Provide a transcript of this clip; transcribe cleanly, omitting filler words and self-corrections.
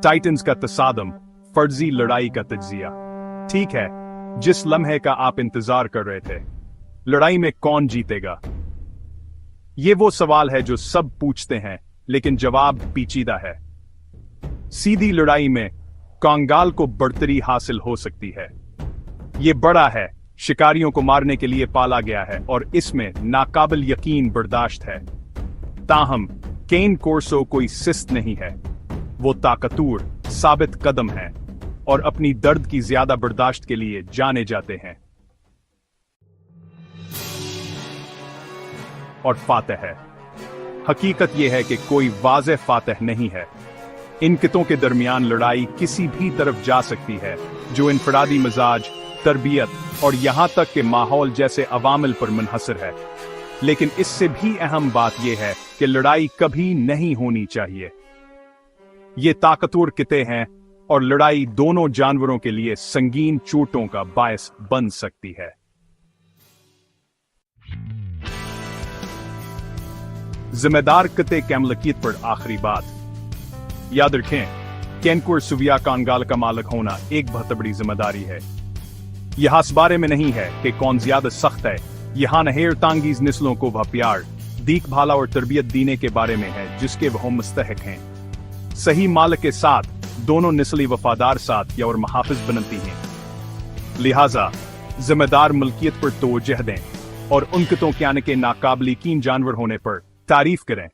Titans का तसादम, फर्जी लड़ाई का तज्जिया। ठीक है, जिस लम्हे का आप इंतजार कर रहे थे, लड़ाई में कौन जीतेगा? ये वो सवाल है जो सब पूछते हैं, लेकिन जवाब पेचीदा है। सीधी लड़ाई में कंगाल को बढ़तरी हासिल हो सकती है। ये बड़ा है, शिकारियों को मारने के लिए पाला गया है और इसमें नाकाबिल यकीन बर्दाश्त है। ताहम केन कोर्सो कोई सिस्त नहीं है। वो ताकतूर, साबित कदम है और अपनी दर्द की ज्यादा बर्दाश्त के लिए जाने जाते हैं। और फातह है। हकीकत यह है कि कोई वाज़ेह फातह नहीं है। इन कितों के दरमियान लड़ाई किसी भी तरफ जा सकती है, जो इनफरादी मिजाज, तरबियत और यहां तक के माहौल जैसे अवामिल पर मुनहसर है। लेकिन इससे भी अहम बात यह है कि लड़ाई कभी नहीं होनी चाहिए। ये ताकतवर किते हैं और लड़ाई दोनों जानवरों के लिए संगीन चोटों का बायस बन सकती है। जिम्मेदार किते कैमलकियत पर आखिरी बात याद रखें, केनकुर सुविया कांगाल का मालिक होना एक बहुत बड़ी जिम्मेदारी है। यह इस बारे में नहीं है कि कौन ज्यादा सख्त है, यहां नहेर तांगीज नस्लों को वह प्यार, देखभाल और तरबियत देने के बारे में है जिसके वह मुस्तहिक हैं। सही मालिक के साथ दोनों नस्ली वफादार साथ या और मुहाफिज बनती हैं। लिहाजा जिम्मेदार मलकियत पर तवज्जो दें और उन कितों के आने के नाकाबिल यकीन जानवर होने पर तारीफ करें।